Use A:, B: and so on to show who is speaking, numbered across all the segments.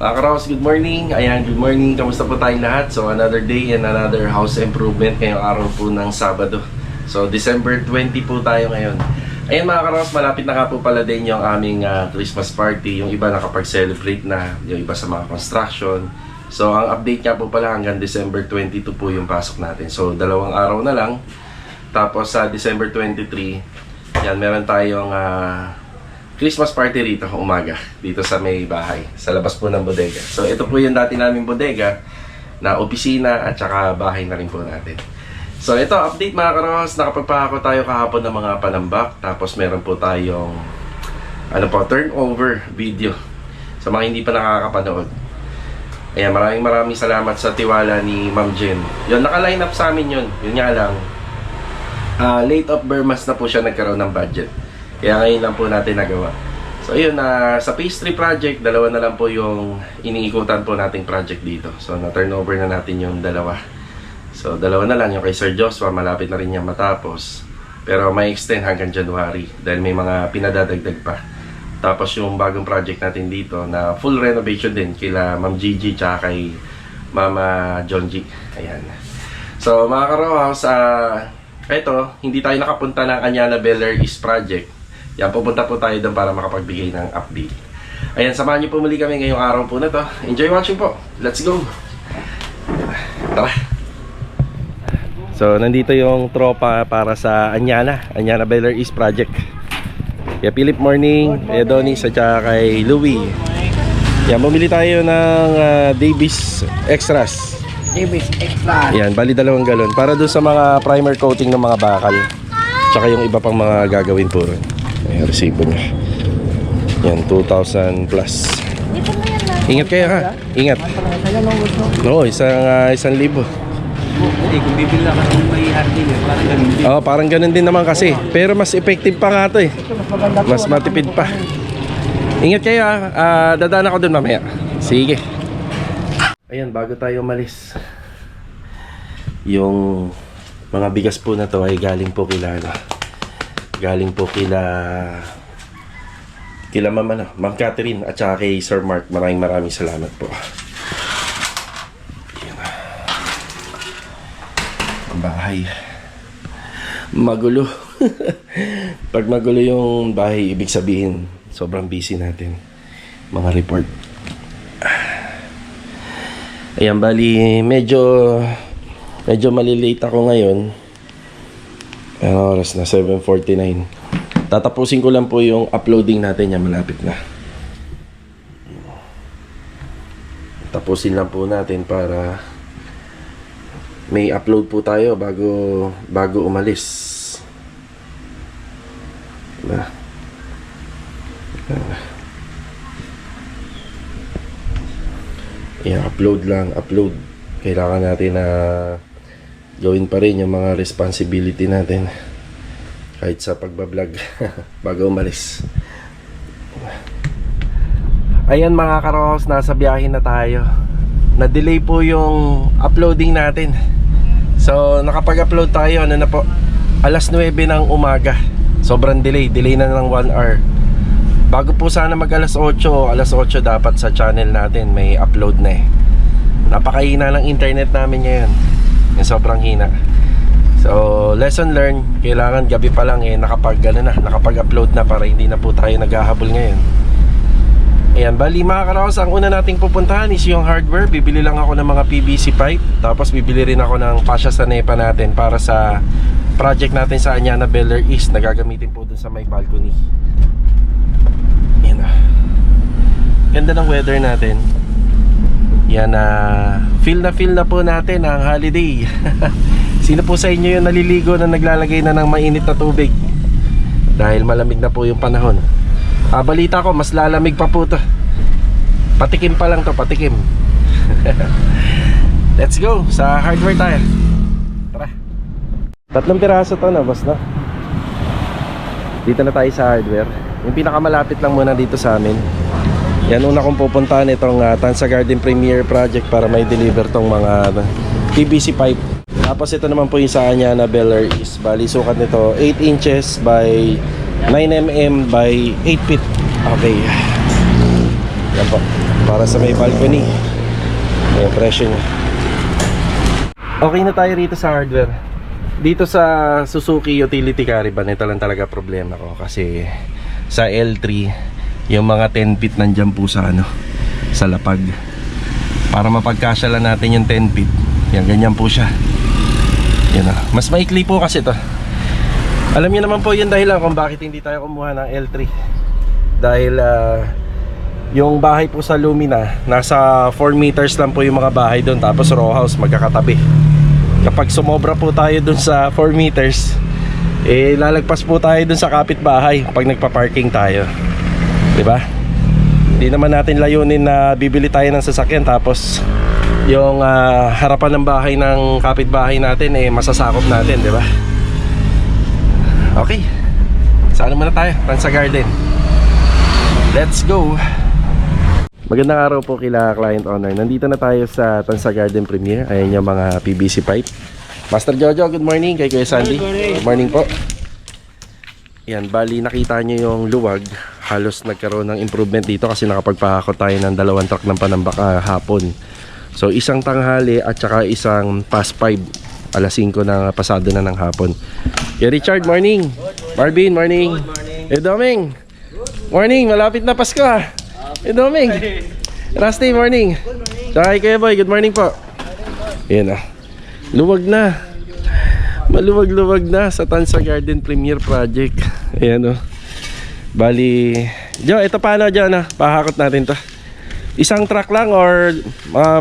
A: Mga Karos, good morning. Ayan, good morning. Kamusta po tayong lahat? So, another day and another house improvement ngayong araw po ng Sabado. So, December 20 po tayo ngayon. Ayan mga Karos, malapit na nga po pala din yung aming Christmas party. Yung iba nakapag-celebrate na, yung iba sa mga construction. So, ang update nga po pala hanggang December 22 po yung pasok natin. So, 2 araw na lang. Tapos sa December 23, yan, meron tayong Christmas party rito umaga dito sa may bahay sa labas po ng bodega. So ito po yung dati naming bodega na opisina at saka bahay na rin po natin. So ito update mga Karos, nakapagpahako tayo kahapon ng mga panambak, tapos meron po tayong turnover video sa mga hindi pa nakakapanood. Ayan, maraming salamat sa tiwala ni Ma'am Jen. Yun, naka-line up sa amin yun. Yun nga lang, late of Burmas na po siya nagkaroon ng budget. Kaya ngayon lang po natin nagawa. So yun, sa phase 3 project, 2 na lang po yung iniikutan po nating project dito. So na-turnover na natin yung 2. So 2 na lang, yung kay Sir Joshua, malapit na rin niya matapos. Pero may extend hanggang January dahil may mga pinadadagdag pa. Tapos yung bagong project natin dito na full renovation din kila Ma'am Gigi tsaka kay Mama John G. Ayan. So mga Karohaus, ito, hindi tayo nakapunta ng Anyana Bel Air East project. Yan, pupunta po tayo doon para makapagbigay ng update. Ayan, samahan niyo po muli kami ngayong araw po na to. Enjoy watching po. Let's go! Tara! So, nandito yung tropa para sa Anyana Bel Air East project. Kaya Philip, morning. Kaya Donnie, sa kay Louie. Yan, bumili tayo ng Davis Extras.
B: Davis Extra.
A: Yan, bali 2 galon. Para doon sa mga primer coating ng mga bakal. Tsaka yung iba pang mga gagawin po rin. Ayan, resibo niya. Yan, 2,000 plus. Ingat kayo ha. Ingat. Oo, isang libo.
B: Hindi, kung bibili ka ng may hardin, parang ganun din.
A: Oo, parang ganun din naman kasi. Pero mas effective pa nga ito eh. Mas matipid pa. Ingat kayo ha. Dadaan ako dun mamaya. Sige. Ayan, bago tayo umalis, yung mga bigas po na to ay galing po kila Ma'am Catherine at saka kay Sir Mark. Maraming salamat po. Ayan. Ang bahay magulo. Pag magulo yung bahay, ibig sabihin sobrang busy natin mga report. Ayan, bali medyo malilate ako ngayon. Ano oras na? 7:49. Tatapusin ko lang po yung uploading natin. Yan, malapit na. Tapusin lang po natin para may upload po tayo bago umalis. Diba? Yan, upload. Kailangan natin na gawin pa rin yung mga responsibility natin kahit sa pagbablog bago umalis. Ayan mga Karos, nasa biyahe na tayo. Na-delay po yung uploading natin. So nakapag-upload tayo na po, alas 9 ng umaga. Sobrang delay na ng 1 hour. Bago po sana mag alas 8 dapat sa channel natin may upload na eh. Napakahina ng internet namin ngayon. Yung sobrang hina. So, lesson learned, kailangan gabi pa lang nakapag-upload na para hindi na po tayo naghahabol ngayon. Ayan, bali mga Karos, ang una nating pupuntahan is yung hardware. Bibili lang ako ng mga PVC pipe. Tapos bibili rin ako ng pasya sa NEPA natin para sa project natin sa Anyana Bel Air East na gagamitin po dun sa may balcony. Ayan na. Ganda ng weather natin. Yan, feel na po natin ang holiday. Sino po sa inyo yung naliligo na naglalagay na ng mainit na tubig? Dahil malamig na po yung panahon. Balita ko, mas lalamig pa po to. Patikim pa lang to, patikim. Let's go, sa hardware tayo. Tara. 3 piraso to na, boss na. Dito na tayo sa hardware. Yung pinakamalapit lang muna dito sa amin. Yan, una kong pupuntahan itong Tansa Garden Premier Project para may deliver tong mga PVC pipe. Tapos ito naman po yung sa Anyana Bel Air East. Bali sukat nito 8 inches by 9 mm by 8 feet. Okay. Yan po. para sa may balcony. Ayan, presyo niya. Okay na tayo rito sa hardware. Dito sa Suzuki Utility Caravan, ito lang talaga problema ko. Kasi sa L3, yung mga 10 feet nandyan po sa sa lapag. Para mapagkasya lang natin yung 10 feet. Yan, ganyan po siya. Yan na. Mas maikli po kasi to. Alam niyo naman po yung dahilan kung bakit hindi tayo kumuha ng L3. Dahil yung bahay po sa Lumina, nasa 4 meters lang po yung mga bahay doon. Tapos row house, magkakatabi. Kapag sumobra po tayo doon sa 4 meters, lalagpas po tayo doon sa kapitbahay pag nagpa-parking tayo. Diba? Hindi naman natin layunin na bibili tayo ng sasakyan tapos yung harapan ng bahay ng kapitbahay natin masasakop natin, diba? Okay, saan muna tayo? Tansa Garden. Let's go! Magandang araw po kila client owner. Nandito na tayo sa Tansa Garden Premier. Ayan yung mga PVC pipe. Master Jojo, good morning. Kay Kuya Sandy. Good morning po. Yan, bali nakita nyo yung luwag. Halos nagkaroon ng improvement dito kasi nakapagpahakot tayo ng 2 truck ng panambak hapon. So isang tanghali at saka isang past 5. Alas 5 na pasado na ng hapon. Kuya Richard, morning. Marvin, morning. Doming. Morning, malapit na Pasko ha. Doming. Rusty, morning. Tsaka Kuya Boy, good morning po. Ayan na. Luwag na. Maluwag-luwag na sa Tansa Garden Premier Project. Ayan o. Bali, Jo, ito paano Jo na? Pahakot natin to. Isang truck lang or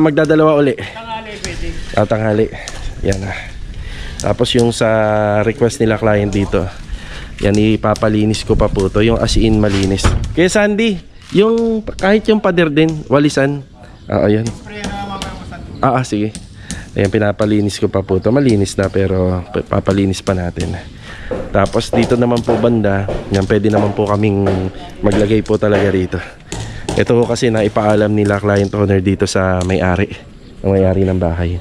A: magdadalawa uli?
C: Tanghali pwede.
A: Tanghali. Yan na. Tapos yung sa request nila client dito, yan ipapalinis ko pa po to. Yung as in malinis. Kaya Sandy, yung kahit yung pader din, walisan. Ayan. Sige. Ayan, pinapalinis ko pa po to. Malinis na pero papalinis pa natin. Tapos dito naman po banda, yan pwede naman po kaming maglagay po talaga rito. Ito po kasi na ipaalam nila client owner dito sa may-ari, ang may-ari ng bahay.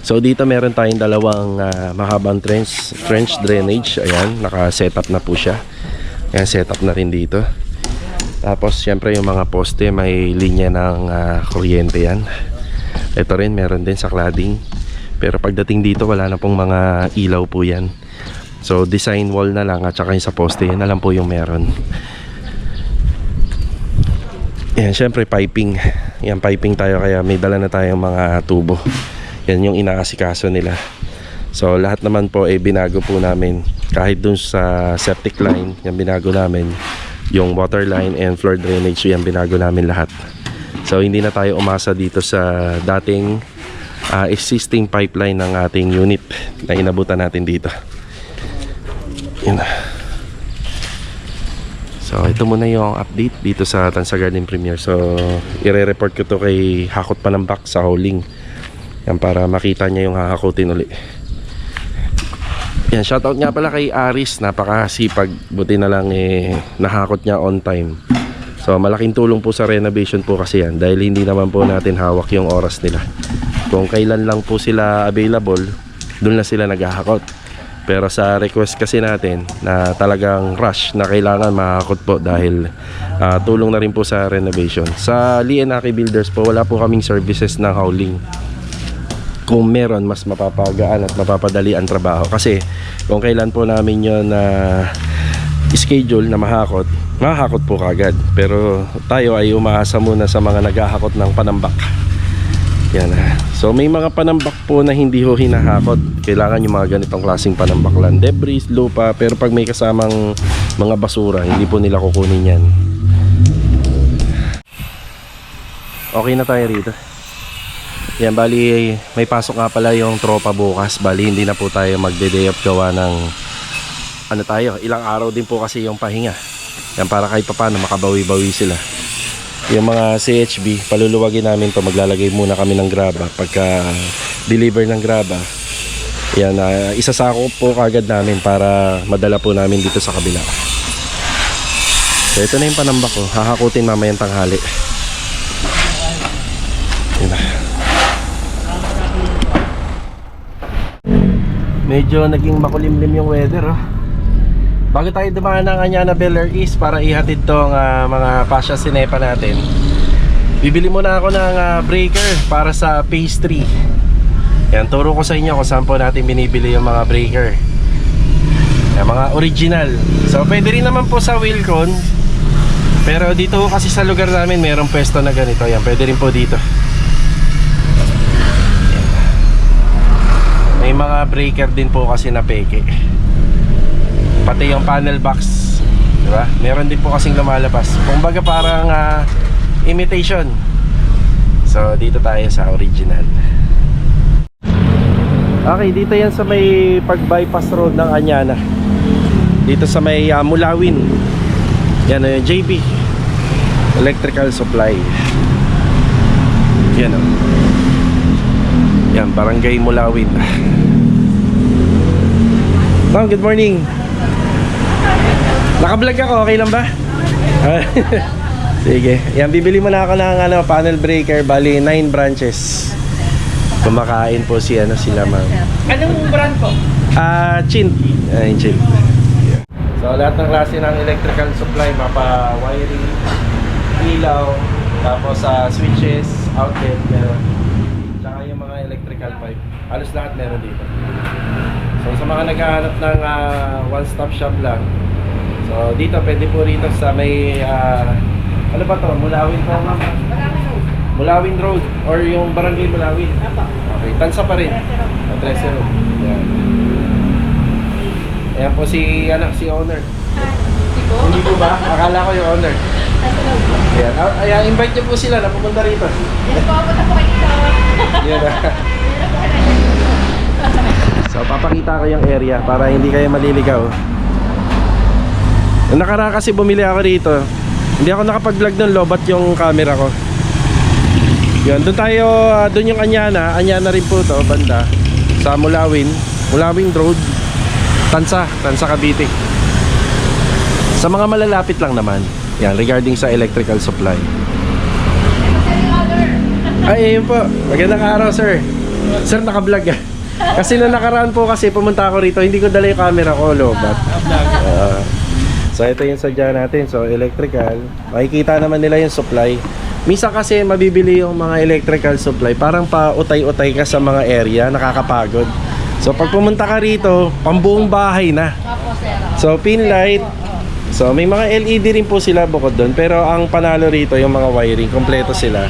A: So dito meron tayong dalawang mahabang trench drainage. Ayan, naka-setup na po siya. Ayan, setup na rin dito. Tapos syempre yung mga poste may linya ng kuryente yan. Ito rin meron din sa cladding. Pero pagdating dito wala na pong mga ilaw po yan. So design wall na lang at saka yung sa poste yan na lang po yung meron. Yan, syempre piping. Yan, piping tayo kaya may dala na tayong mga tubo. Yan yung inaasikaso nila. So lahat naman po binago po namin. Kahit dun sa septic line, yan binago namin. Yung water line and floor drainage, yan binago namin lahat. So hindi na tayo umasa dito sa dating existing pipeline ng ating unit na inabutan natin dito. Yan. So ito muna yung update dito sa Tansa Garden Premier. So ire-report ko to kay Hakot Panambak sa hauling. Yan, para makita niya yung hahakutin uli. Yan, shoutout nga pala kay Aris, napakasipag, buti na lang nahakot niya on time. So malaking tulong po sa renovation po kasi yan, dahil hindi naman po natin hawak yung oras nila. Kung kailan lang po sila available, doon na sila naghahakot. Pero sa request kasi natin na talagang rush na kailangan mahakot po dahil tulong na rin po sa renovation. Sa Lee & Aki Builders po, wala po kaming services ng hauling. Kung meron, mas mapapagaan at mapapadali ang trabaho. Kasi kung kailan po namin yun schedule na mahakot po kagad. Pero tayo ay umaasa muna sa mga naghahakot ng panambak. Yan. So may mga panambak po na hindi ho hinahakot. Kailangan yung mga ganitong klaseng panambak lang. Debris, lupa. Pero pag may kasamang mga basura, hindi po nila kukunin yan. Okay na tayo rito. Yan, bali may pasok nga pala yung tropa bukas. Bali hindi na po tayo magde-day off gawa ng ilang araw din po kasi yung pahinga. Yan, para kahit paano makabawi-bawi sila. Yung mga CHB, paluluwagin namin to. Maglalagay muna kami ng graba. Pagka deliver ng graba, yan, isasako po kagad namin para madala po namin dito sa kabila. So ito na yung panambak ko. Hahakutin mamayang tanghali. Yan na. Medyo naging makulimlim yung weather, oh. bago tayo dumaan ng Anyana Bel Air East para ihatid tong mga Pasha Sinepa natin, bibili muna ako ng breaker para sa phase 3. Yan, turo ko sa inyo kung saan po natin binibili yung mga breaker. Yan, mga original. So pwede rin naman po sa Wilcon, pero dito kasi sa lugar namin mayroong pwesto na ganito. Yan, pwede rin po dito. Yan. May mga breaker din po kasi na peke, pati yung panel box, diba? Meron din po kasing lumalabas. Kumbaga parang imitation. So dito tayo sa original. Okay, dito yan sa may pag-bypass road ng Anyana. Dito sa may Mulawin. Yan yung JB Electrical Supply. Yan o. Yan, Barangay Mulawin. Ma'am, good morning. Naka-vlog ako, okay lang ba? Sige. Yan, bibili muna ako ng panel breaker. Bali, 9 branches. Kumakain po sila ma'am.
C: Anong brand po?
A: Chin. Ayun, Chin. Yeah. So, lahat ng klase ng electrical supply, mapa-wiring, ilaw, tapos switches, outlet, meron. Tsaka yung mga electrical pipe. Halos lahat meron dito. So, sa mga naghahanap ng one-stop shop lang, so, dito, pwede po rito sa may, ano ba to? Mulawin po, ma'am? Mulawin Road or yung Barangay Mulawin. Okay, Tansa pa rin. Trece Road. Yan. Ayan po si owner. Hindi po ba? Akala ko yung owner. Ayan. Ayan, invite niyo po sila na pumunta rito.
C: Yes po, punta po kayo.
A: Yan. So, papakita ko yung area para hindi kayo maliligaw. Nung nakaraan kasi bumili ako rito, hindi ako nakapag-vlog ng lobat yung camera ko. Yun, doon tayo, doon yung Anyana rin po to, banda sa Mulawin Road, Tansa Cavite. Sa mga malalapit lang naman. Yan, regarding sa electrical supply. Ay, ayun po. Magandang araw, sir. Sir, naka-vlog ah. Kasi nung nakaraan po kasi pumunta ako rito, hindi ko dala yung camera ko, lobat. So ito yung sadya natin. So electrical, makikita naman nila yung supply. Minsan kasi mabibili yung mga electrical supply, parang pa-utay-utay ka sa mga area, nakakapagod. So pag pumunta ka rito, pambuong bahay na. So pin light. So may mga LED rin po sila bukod doon, pero ang panalo rito yung mga wiring, kompleto sila.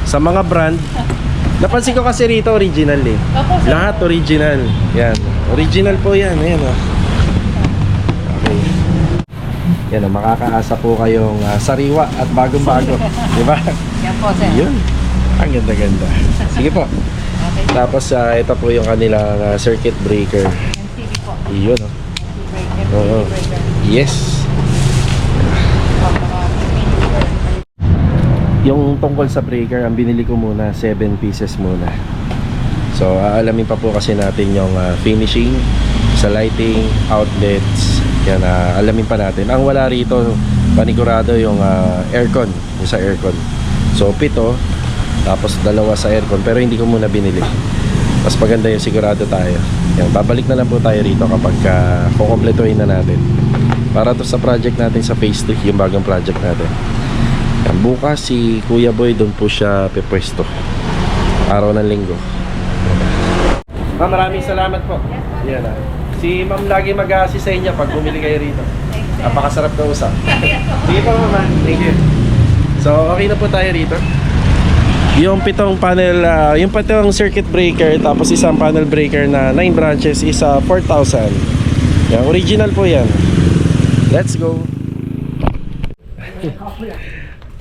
A: Sa mga brand, napansin ko kasi rito original eh. Lahat original. Yan. Original po yan. Ayan oh. Okay. Yan o, makakaasa po kayong sariwa at bagong-bago. Diba?
C: Yan po, sir.
A: Yun. Ang ganda-ganda. Sige po.
C: Okay.
A: Tapos ito po yung kanilang circuit breaker.
C: MCB po.
A: Yun o. Oo. Yes. Yung tungkol sa breaker, ang binili ko muna 7 pieces muna. So aalamin pa po kasi natin yung finishing sa lighting, outlets. Yan, alamin pa natin. Ang wala rito, panigurado yung aircon, yung sa aircon. So 7, tapos 2 sa aircon, pero hindi ko muna binili. Mas maganda yung sigurado tayo. Yan, babalik na lang po tayo rito kapag kukompletuhin na natin. Para to sa project natin sa phase 3, yung bagong project natin. Yan, bukas si Kuya Boy doon po siya pepwesto. Araw ng linggo. Ma'am, maraming salamat po. Yan si ma'am lagi mag-assist sa inyo pag bumili kayo rito. Napakasarap na usap. Sige po, ma'am. Thank you. So, okay na po tayo rito. Yung 7 panel, yung 7 circuit breaker, tapos isang panel breaker na 9 branches is 4,000. Yan, original po yan. Let's go.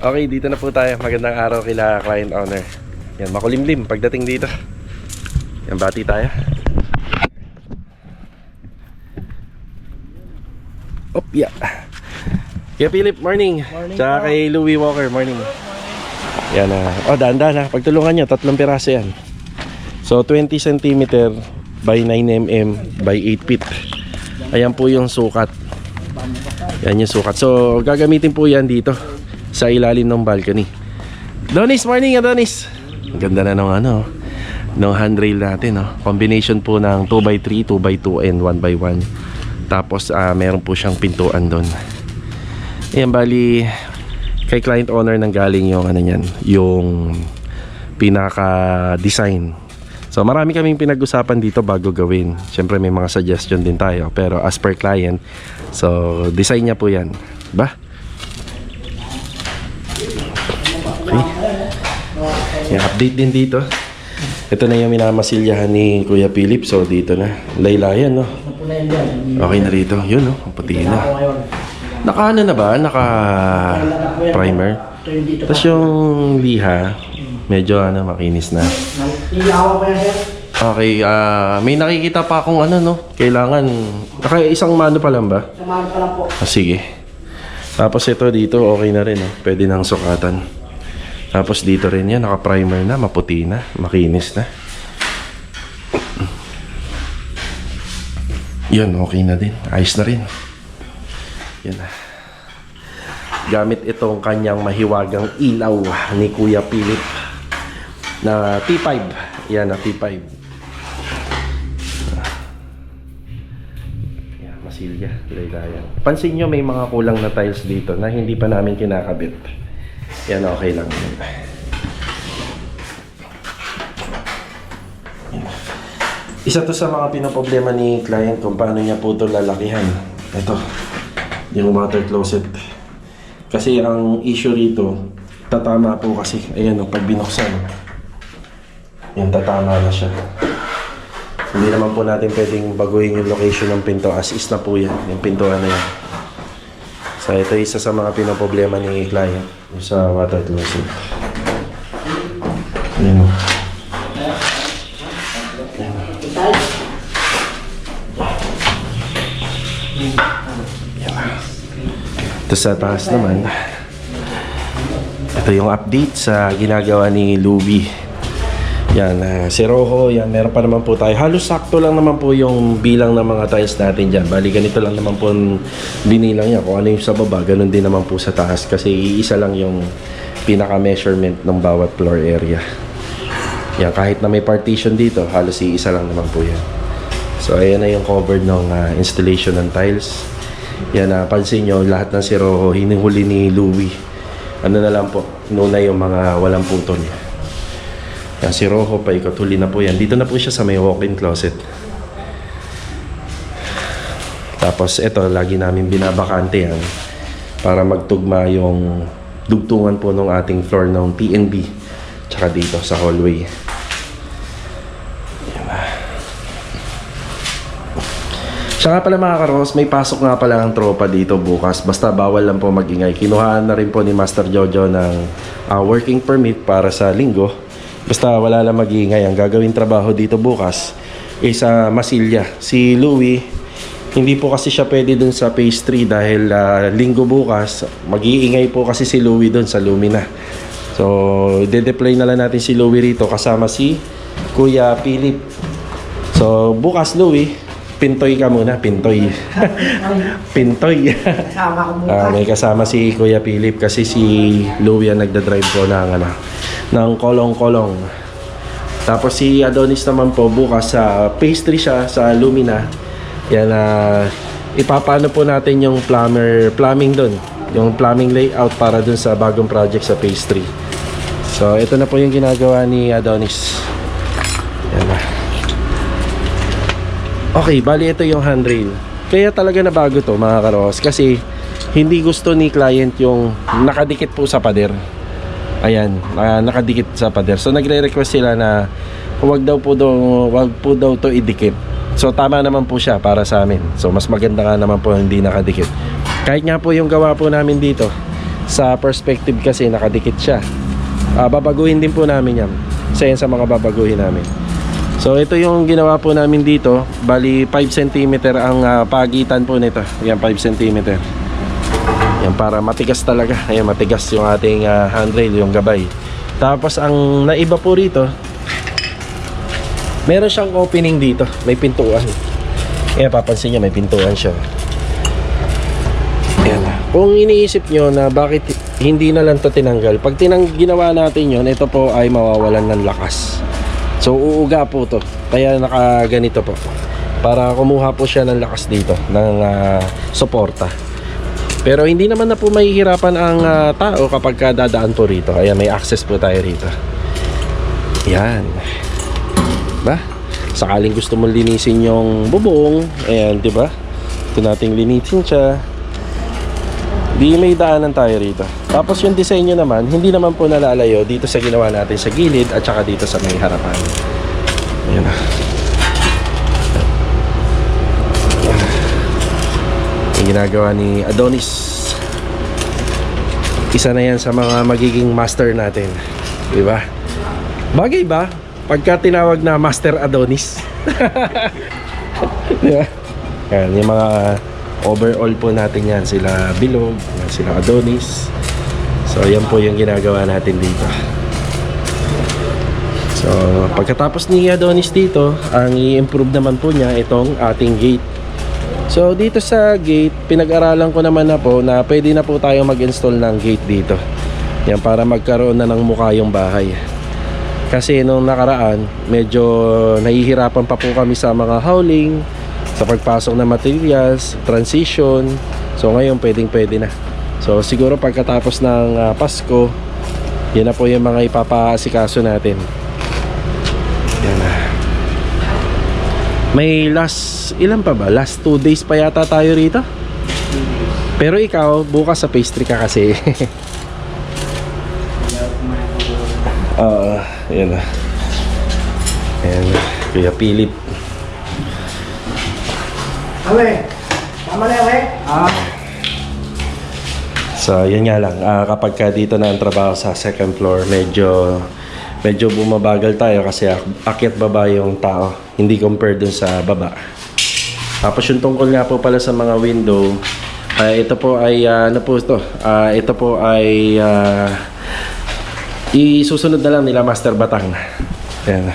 A: Okay, dito na po tayo. Magandang araw kila client owner. Yan, makulimlim pagdating dito. Yan, bati tayo. Op, yeah. Kaya Philip, morning. Tsaka kay Louie Walker, morning. Yan na. Dahan-dahan na. Pagtulungan nyo, 3 piraso yan. So, 20 cm by 9 mm by 8 feet. Ayan po yung sukat. Yan yung sukat. So, gagamitin po yan dito sa ilalim ng balcony. Donis, morning Adonis. Ang ganda na ng ng handrail natin. Combination po ng 2x3, 2x2 and 1x1. Tapos meron po siyang pintuan doon. Ayan, bali kay client owner nang galing yung ano niyan, yung pinaka-design. So marami kaming pinag-usapan dito bago gawin. Siyempre may mga suggestion din tayo, pero as per client, so design niya po yan. Ba? Okay. Yan, update din dito. Ito na yung minamasilyahan ni Kuya Philip. So dito na, laylayan, no? Okay na rito. Yun, no? Ang puti na. Naka ano na ba? Naka primer. Tapos yung liha, medyo ano, makinis na. Okay, may nakikita pa akong ano, no? Kailangan, isang mano pa lang ba?
D: Isang mano pa lang po.
A: Sige. Tapos ito dito, okay na rin, no? Pwede nang sukatan. Tapos dito rin yan, naka-primer na, maputi na, makinis na. Yun, okay na din. Ayos na rin. Yan na. Gamit itong kanyang mahiwagang ilaw ni Kuya Philip na T5. Yan, na T5. Yan, masilya. Laylayan. Pansin nyo, may mga kulang na tiles dito na hindi pa namin kinakabit. Yan, okay lang. Isa to sa mga pinaproblema ni client kung paano niya po ito lalakihan. Ito, yung water closet. Kasi ang issue rito, tatama po kasi. Ayan, pag binuksan, yung tatama na siya. Hindi naman po natin pwedeng baguhin yung location ng pinto. As is na po yan, yung pintuan na yan. So ito isa sa mga pinaproblema ni client, yung sa water closet. Ayan o. Ito sa taas naman, ito yung update sa ginagawa ni Louie. Yan, si Rojo, yan, meron pa naman po tayo. Halos sakto lang naman po yung bilang ng mga tiles natin dyan. Bali, ganito lang naman po binilang niya. Kung ano yung sa baba, ganun din naman po sa taas. Kasi iisa lang yung pinaka-measurement ng bawat floor area. Yan, kahit na may partition dito, halos iisa lang naman po yan. So, ayan na yung covered ng installation ng tiles. Yan, pansin nyo, lahat ng si Rojo, hinihuli ni Louie. Ano na lang po, nuna yung mga walang putol. Yan, si Rojo, paikot, huli na po yan. Dito na po siya sa may walk-in closet. Tapos, ito, lagi namin binabakante yan para magtugma yung dugtungan po ng ating floor ng TNB. Tsaka dito sa hallway. Siya nga pala mga karos, may pasok nga pala ang tropa dito bukas. Basta bawal lang po magingay. Kinuhaan na rin po ni Master Jojo ng working permit para sa linggo. Basta wala lang mag-iingay. Ang gagawin trabaho dito bukas is masilya. Si Louie, hindi po kasi siya pwede dun sa phase 3 dahil linggo bukas, mag-iingay po kasi si Louie dun sa Lumina. So, i-deploy na lang natin si Louie rito kasama si Kuya Philip. So, bukas Louie, pintoy ka muna, pintoy. Pintoy.
D: Kasama ko muna.
A: May kasama si Kuya Philip kasi si Louie ang nagda-drive po ng kolong-kolong. Tapos si Adonis naman po bukas sa phase 3 siya sa Lumina. Yan, ipapano po natin yung plumbing doon. Yung plumbing layout para dun sa bagong project sa phase 3. So, ito na po yung ginagawa ni Adonis. Yan na. Okay, bali ito yung handrail. Kaya talaga na bago to mga karos kasi hindi gusto ni client yung nakadikit po sa pader. Ayan, nakadikit sa pader. So nagre-request sila na wag po daw to idikit. So tama naman po siya para sa amin. So mas maganda nga naman po hindi nakadikit. Kahit nga po yung gawa po namin dito sa perspective kasi nakadikit siya. Babaguhin din po namin yan. Isa yan sa mga babaguhin namin. So ito yung ginawa po namin dito. Bali 5 cm ang pagitan po nito. Yan 5 cm. Yan para matigas talaga. Ayan, matigas yung ating handrail, yung gabay. Tapos ang naiba po rito, meron siyang opening dito. May pintuan. Ayan, papansin nyo may pintuan siya. Ayan. Kung iniisip nyo na bakit hindi na lang to tinanggal, pag ginawa natin yon, ito po ay mawawalan ng lakas. So uuga po to. Kaya nakaganito po. para kumuha po siya ng lakas dito, ng suporta. Pero hindi naman na po mahihirapan ang tao kapag dadaan po rito. Ayan, may access po tayo rito. Yan. Ba? Sakaling gusto mong linisin yung bubong, ayan, di ba? Ito nating linisin siya. Di may daanan tayo rito. Tapos yung disenyo naman, hindi naman po nalalayo dito sa ginawa natin sa gilid at saka dito sa may harapan. Ayan na. Yung ginagawa ni Adonis. Isa na yan sa mga magiging master natin. Di ba? Bagay ba? Pagka tinawag na Master Adonis. Di ba? Yan, yung mga overall po natin yan. Sila Bilog, sila Adonis. So, yan po yung ginagawa natin dito. So, pagkatapos ni Adonis dito, ang i-improve naman po niya itong ating gate. So, dito sa gate, pinag-aralan ko naman na po na pwede na po tayo mag-install ng gate dito. Yan, para magkaroon na ng mukha yung bahay. Kasi nung nakaraan, medyo nahihirapan pa po kami sa mga howling, sa pagpasok ng materials, transition. So, ngayon pwedeng-pwede na. So, siguro pagkatapos ng Pasko, yan na po yung mga ipapaasikaso natin. Yan na. May ilan pa ba? Last 2 days pa yata tayo rito. Pero ikaw, bukas sa pastry ka kasi. Yan na. Yan. Kuya Philip.
D: Awe, tama na awe.
A: So, yan nga lang. Kapag ka dito na ang trabaho sa second floor, medyo bumabagal tayo kasi akyat baba yung tao, hindi compare dun sa baba. Tapos yung tungkol nga po pala sa mga window, ito po ay ano po ito? Ito po ay isusunod na lang nila Master Batang. Ayan.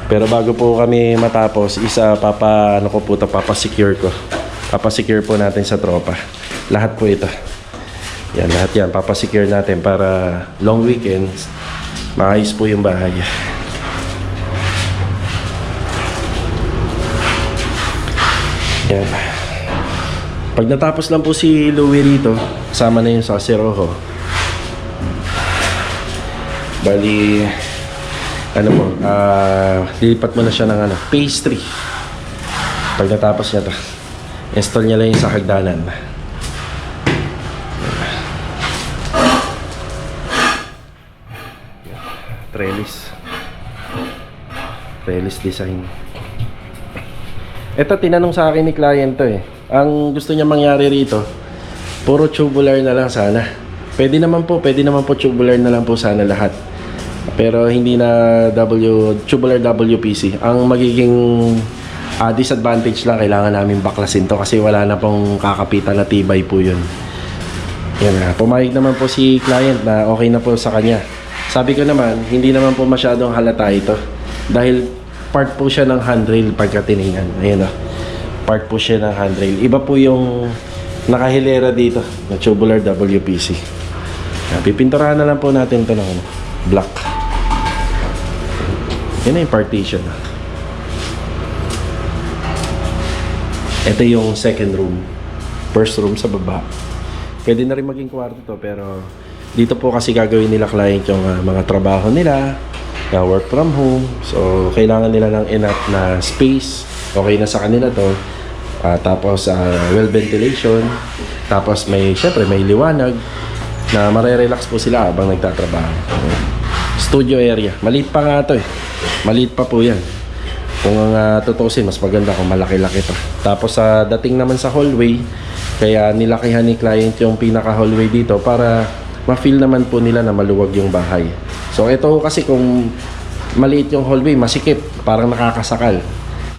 A: Pero bago po kami matapos, papasecure ko. Papasecure po natin sa tropa. Lahat po ito. Yan, lahat yan papasecure natin para long weekends maayos po yung bahay. Yan. Pag natapos lang po si Louie rito, kasama na yung sa Siroho. Bali, ano po, lilipat mo na siya ng pastry. Pag natapos niya to, install niya lang yung sa hagdanan. Trellis design. Ito, tinanong sa akin ni client to eh. Ang gusto niya mangyari rito, puro tubular na lang sana. Pwede naman po tubular na lang po sana lahat. Pero hindi na tubular WPC. Ang magiging disadvantage lang, kailangan namin baklasin to kasi wala na pong kakapitan na tibay po yun. Yan na. Pumayag naman po si client na okay na po sa kanya. Sabi ko naman, hindi naman po masyadong halata ito. Dahil part po siya ng handrail pagka tiningnan. Ayan o. Part po siya ng handrail. Iba po yung nakahilera dito na tubular WPC. Pipinturahan na lang po natin ito ng black. Yan na yung partition. Ito yung second room. First room sa baba. Pwede na rin maging kwarto to, pero dito po kasi gagawin nila client yung mga trabaho nila, work from home. So, kailangan nila ng enough na space. Okay na sa kanila to. Tapos, well ventilation. Tapos, syempre, may liwanag na marerelax po sila habang nagtatrabaho. Studio area. Maliit pa nga to eh. Maliit pa po yan. Kung tutusin, mas maganda kung malaki-laki pa. Tapos, dating naman sa hallway, kaya nilakihan ni client yung pinaka-hallway dito para ma-feel naman po nila na maluwag yung bahay. So ito kasi kung maliit yung hallway, masikip, parang nakakasakal.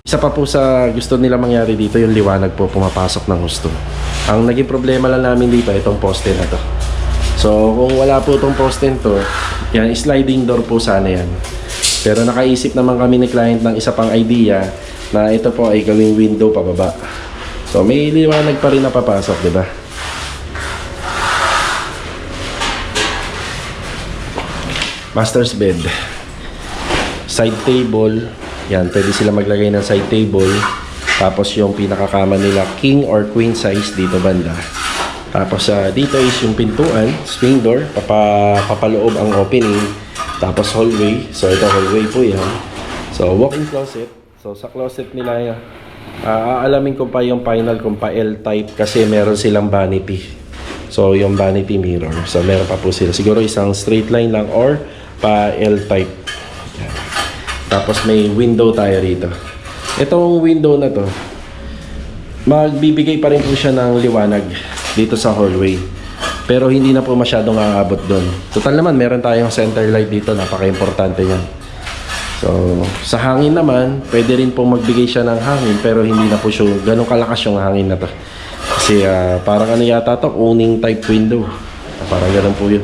A: Isa pa po sa gusto nila mangyari dito, yung liwanag po pumapasok ng husto. Ang naging problema lang namin dito, itong poste na to. So kung wala po itong poste to, yan, sliding door po sana yan. Pero nakaisip naman kami ni client ng isa pang idea na ito po ay gawing window pababa. So may liwanag pa rin na papasok, di ba? Master's bed, side table, Yan, pwede sila maglagay ng side table. Tapos yung pinakakama nila, king or queen size dito banda. Tapos dito is yung pintuan, swing door, papaloob ang opening. Tapos hallway. So ito hallway po yan. So walk-in closet. So sa closet nila, aalamin ko pa yung final kung pa L-type kasi meron silang vanity. So yung vanity mirror. So meron pa po sila. Siguro isang straight line lang or pa L-type. Yan. Tapos may window tayo rito. Itong window na to, magbibigay pa rin po siya ng liwanag dito sa hallway. Pero hindi na po masyadong aabot doon. Total naman, meron tayong center light dito. Napaka-importante yan. So, sa hangin naman, pwede rin po magbigay siya ng hangin. Pero hindi na po siya ganun kalakas yung hangin na to. Kasi parang ano yata to, owning type window. Parang ganun po yun.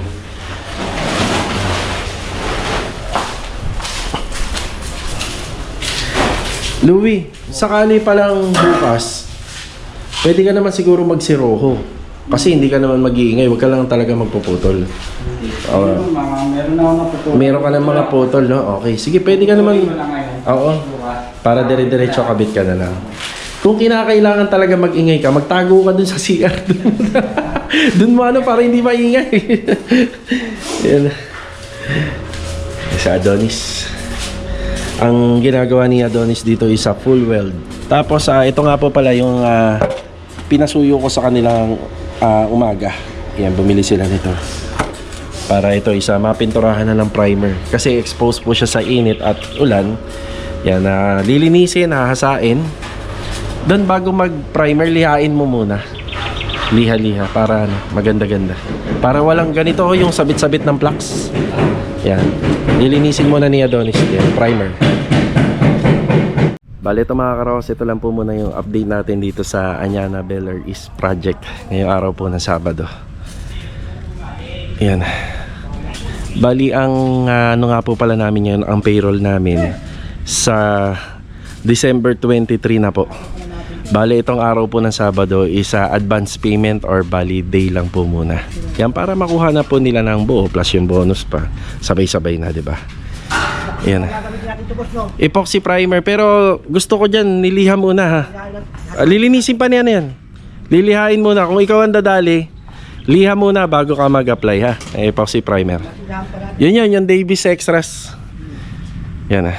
A: Louie, sakali pa lang bukas, pwede ka naman siguro magsiroho. Kasi hindi ka naman mag-iingay, huwag ka lang talaga magpuputol.
B: Meron na ako naputol.
A: Meron ka ng mga putol, no? Okay, sige, pwede ka naman. Oo, para dire-diretso kabit ka na lang. Kung kinakailangan talaga mag-ingay ka, magtago ka dun sa CR. Dun mo ano, para hindi maingay. Yan. Sa Adonis. Ang ginagawa ni Adonis dito is a full weld. Tapos ito nga po pala yung pinasuyo ko sa kanilang umaga. Yan, bumili sila nito. Para ito isa mapinturahan na ng primer. Kasi exposed po siya sa init at ulan. Yan, lilinisin, hahasain. Doon bago mag-primer, lihain mo muna. Liha-liha para maganda-ganda. Para walang ganito yung sabit-sabit ng flux. Yan. Lilinisin muna ni Adonis. Yan, primer. Bale ito mga karos, ito lang po muna yung update natin dito sa Anyana Beller East Project ngayong araw po ng Sabado. Yan. Bali ang ano nga po pala namin yun, ang payroll namin sa December 23 na po. Bali itong araw po ng Sabado is advance payment or bali day lang po muna. Yan para makuha na po nila ng buo plus yung bonus pa. Sabay-sabay na, di ba? Yan. Epoxy primer, pero gusto ko dyan niliha muna ha. Lilinisin pa niya na yan. Lilihain muna. Kung ikaw ang dadali, liha muna bago ka mag-apply ha. Epoxy primer. Yun yung Davis Extras. Yan ha.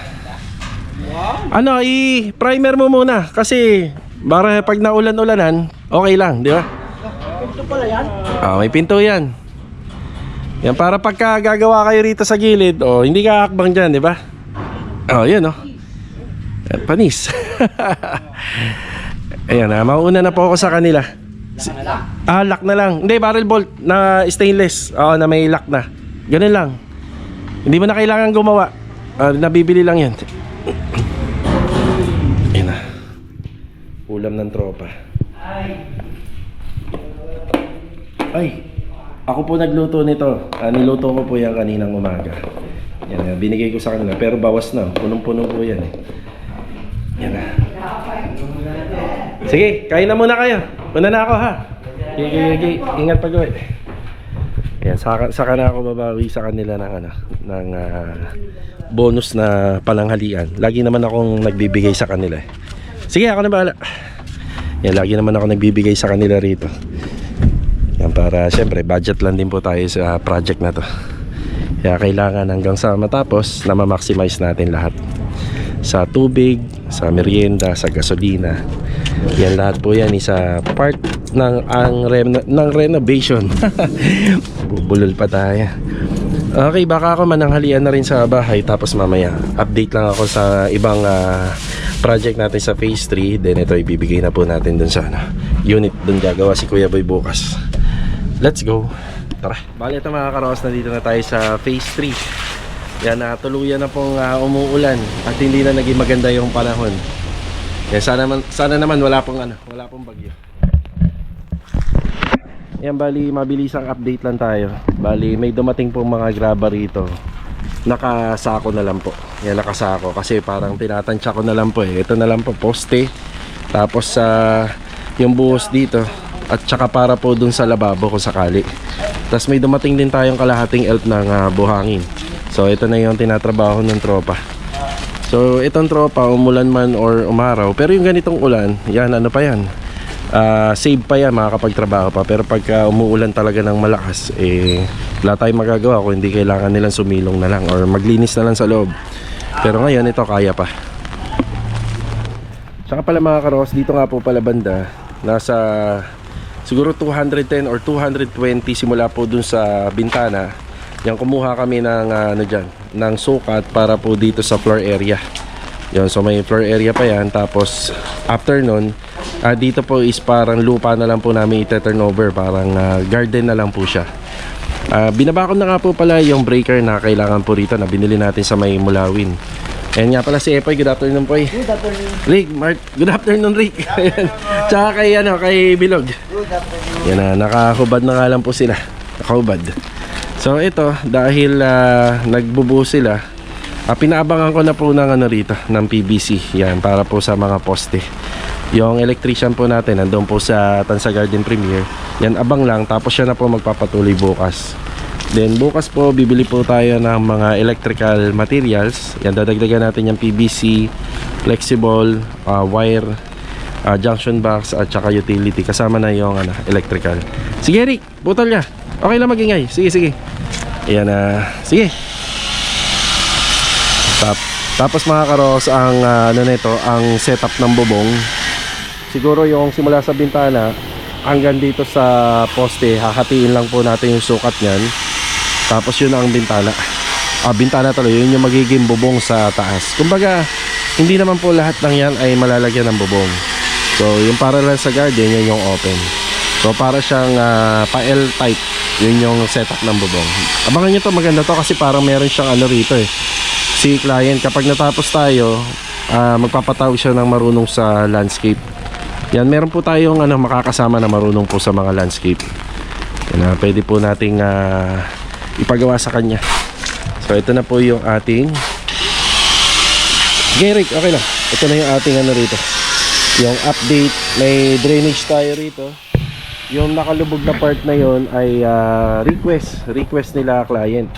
A: Ano, i-primer mo muna kasi para pag naulan-ulanan, okay lang, di ba?
D: Pinto pala yan.
A: May pinto yan. Yan, para pagka gagawa kayo rito sa gilid, hindi ka hakbang dyan, di ba? Yan, Yan, panis. Ayan, mauna na po ako sa kanila. Lock na lang. Hindi, barrel bolt na stainless. Na may lock na. Ganun lang. Hindi mo na kailangan gumawa. Nabibili lang yan. Ayan na. Ulam ng tropa. Ay! Ako po nagluto nito. Niluto ko po yan kaninang umaga. Yan, binigay ko sa kanila. Pero bawas na. Punong-puno po yan eh. Yan na. Sige, kain na muna kayo. Una na ako ha. Okay. Ingat pag uwi. Yan, saka na ako babawi sa kanila ng bonus na palanghalian. Lagi naman akong nagbibigay sa kanila. Sige, ako na bahala. Yan, lagi naman ako nagbibigay sa kanila rito. Yan, para syempre budget lang din po tayo sa project na to. Kaya kailangan hanggang sa matapos na ma-maximize natin lahat. Sa tubig, sa merienda, sa gasolina. Yan lahat po yan isa part ng renovation. Bubulol pa tayo. Okay, baka ako mananghalian na rin sa bahay. Tapos mamaya update lang ako sa ibang project natin sa phase 3. Then ito ibibigay na po natin dun sa unit dun gagawa si Kuya Boy bukas. Let's go. Tara. Bali ito mga karos, nandito na tayo sa phase 3. Yan, tuluyan na pong umuulan at hindi na naging maganda yung panahon. Yan, sana naman wala pong bagyo. Yan, bali mabilisang update lang tayo. Bali may dumating pong mga graba rito. Nakasako na lang po. Yan, nakasako kasi parang tinatansya ko na lang po eh. Ito na lang po, poste. Tapos yung buhos dito. At saka para po dun sa lababo kung sakali. Tapos may dumating din tayong kalahating elf ng buhangin. So ito na yung tinatrabaho ng tropa. So itong tropa, umulan man or umaraw, pero yung ganitong ulan, yan ano pa yan, save pa yan, makakapagtrabaho pa. Pero pagka umuulan talaga ng malakas, wala tayong magagawa kung hindi kailangan nilang sumilong na lang or maglinis na lang sa loob. Pero ngayon ito kaya pa. Saka pala mga karos, dito nga po pala banda, nasa siguro 210 or 220 simula po dun sa bintana. Yan, kumuha kami ng ng sukat para po dito sa floor area. Yan, so may floor area pa yan. Tapos after nun, dito po is parang lupa na lang po namin i-turn over, parang garden na lang po siya. Binabakod na nga po pala yung breaker na kailangan po rito na binili natin sa may Mulawin. Ayan nga pala si Epoy, good afternoon po.
D: Good afternoon.
A: Rick, Mark, good afternoon Rick. Tsaka kay Bilog.
D: Good afternoon.
A: Yan na, nakahubad na nga lang po sila. Nakahubad. So ito, dahil nagbubuo sila, pinaabangan ko na po ng rito, ng PVC. Yan, para po sa mga poste. Yung electrician po natin, nandun po sa Tansa Garden Premier. Yan, abang lang, tapos siya na po magpapatuloy bukas. Then bukas po, bibili po tayo ng mga electrical materials. Yan, dadagdagan natin yung PVC, flexible, wire, junction box, at saka utility. Kasama na yung electrical. Sige Rick, butol niya. Okay lang magingay. Sige. Ayan na. Sige. Tapos mga karos, ang nito, ang setup ng bubong. Siguro yung simula sa bintana hanggang dito sa poste, hahatiin lang po natin yung sukat niyan. Tapos yun ang bintana. Bintana tuloy, yun yung magiging bubong sa taas. Kumbaga, hindi naman po lahat ng yan ay malalagyan ng bubong. So, yung para lang sa garden, yun yung open. So, para siyang pa-L type. Yun yung setup ng bubong. Abangan nyo to, maganda to kasi parang meron siyang rito si client, kapag natapos tayo, magpapatawag siya ng marunong sa landscape. Yan, meron po tayong makakasama na marunong po sa mga landscape. Yan, pwede po nating ipagawa sa kanya. So ito na po yung ating Gerrick, okay lang. Ito na yung ating rito, yung update. May drainage tayo rito. Yung nakalubog na part na yon ay request nila client.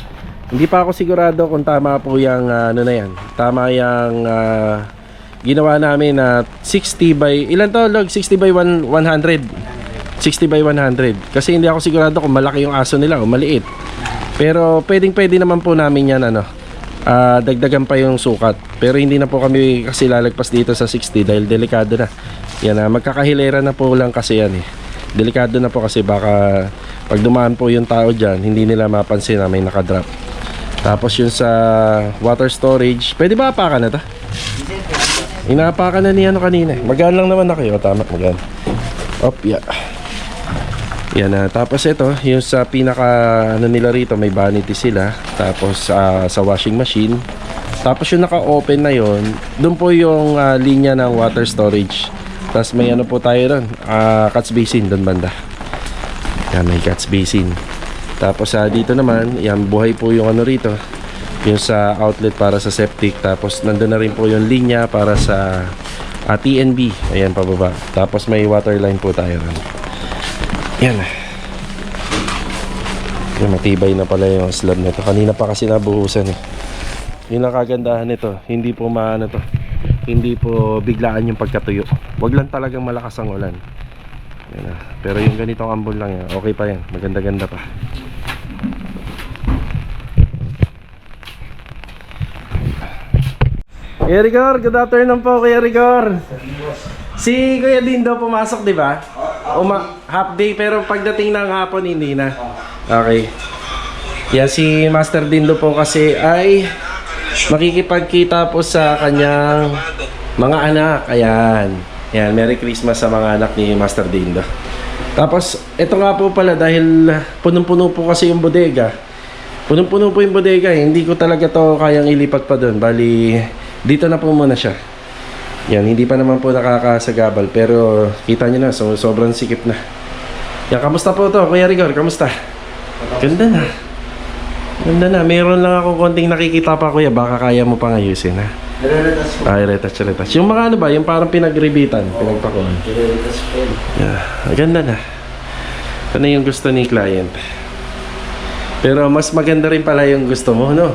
A: Hindi pa ako sigurado kung tama po yung na yan. Tama yung ginawa namin na 60 by ilan to log? 60 by 100. 60 by 100. Kasi hindi ako sigurado kung malaki yung aso nila o maliit. Pero pwede naman po namin yan dagdagan pa yung sukat. Pero hindi na po kami kasi lalagpas dito sa 60 dahil delikado na. Yan, magkakahilera na po lang kasi yan Delikado na po kasi baka pag dumaan po yung tao dyan, hindi nila mapansin na may nakadrop. Tapos yun sa water storage, pwede ba apakan na ta? Inaapakan na niya kanina. Magaan lang naman na kayo. Tama, magaan. Yeah. Yan na. Tapos ito, yung sa pinaka nila rito, may vanity sila. Tapos sa washing machine. Tapos yung naka-open na yon, doon po yung linya ng water storage. Tapos may po tayo doon, catch basin doon banda. Yan, may catch basin. Tapos dito naman, yan, buhay po yung rito, yung sa outlet para sa septic. Tapos nandun na rin po yung linya para sa TNB. Ayan, pababa. Tapos may water line po tayo ron. Yan. Yan, matibay na pala yung slab nito. Kanina pa kasi nabuhusan Yun ang kagandahan nito. Hindi po to. Hindi po biglaan yung pagkatuyo. Wag lang talagang malakas ang ulan. Yan, pero yung ganitong ambon lang yan, okay pa yan. Maganda-ganda pa. Kuya Rigor, good afternoon po Kuya Rigor. Si Kuya Dindo pumasok, di ba? Half day, pero pagdating ng hapon hindi na. Okay. Yan, si Master Dindo po kasi ay makikipagkita po sa kanyang mga anak. Ayan. Yan, Merry Christmas sa mga anak ni Master Dindo. Tapos, ito nga po pala dahil punong-puno po kasi yung bodega. Punong-puno po yung bodega. Hindi ko talaga to kayang ilipat pa doon. Bali, dito na po muna siya. Yan, hindi pa naman po nakakasagabal. Pero, kita nyo na, sobrang sikip na. Yan, kamusta po to? Kuya Rigor, kamusta? Ganda na. Ganda na. Meron lang akong konting nakikita pa, kuya. Baka kaya mo pang ayusin, ha? Retouch. Yung mga ba? Yung parang pinagribitan. Pinagpakuhan. Yeah, ganda na. Ito na yung gusto ni client. Pero mas maganda rin pala yung gusto mo, no?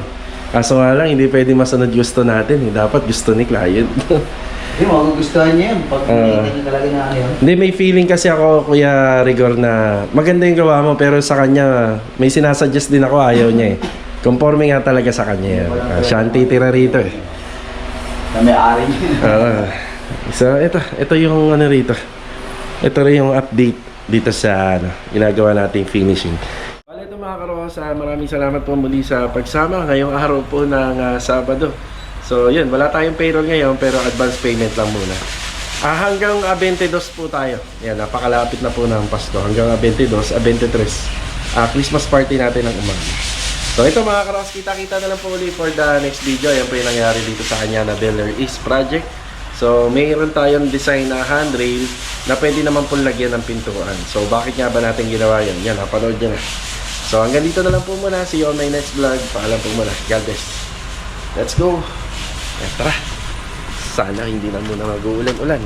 A: Kaso nga lang, hindi pwede masunod gusto natin. Dapat gusto ni client.
B: Hindi mo, gustuhan niya yun. Pag nakita niya talaga na ano yun.
A: Hindi, may feeling kasi ako, Kuya Rigor, na maganda yung gawa mo, pero sa kanya, may sinasuggest din ako, ayaw niya eh. Conforme nga talaga sa kanya. Siya ang titira rito eh.
B: Na may-ari niya.
A: So, ito yung ano rito. Ito rin yung update dito sa ginagawa nating finishing. Wala ito mga karosa, maraming salamat po muli sa pagsama ngayong araw po ng Sabado. So yun, wala tayong payroll ngayon pero advance payment lang muna. Hanggang 22 po tayo. Yan, napakalapit na po ng Pasko. Hanggang 22, 23. Christmas party natin ng umaga. So ito mga karos, kita-kita na lang po ulit for the next video. Yan po yung nangyari dito sa kanya na Beller East Project. So mayroon tayong design na handrail na pwede naman po lagyan ng pintuan. So bakit nga ba natin ginawa yan? Yan, napanood nyo na. So hanggang dito na lang po muna. See you on my next vlog. Paalam po muna. God bless. Let's go. Tara. Sana hindi na muna mag-uulan-ulan.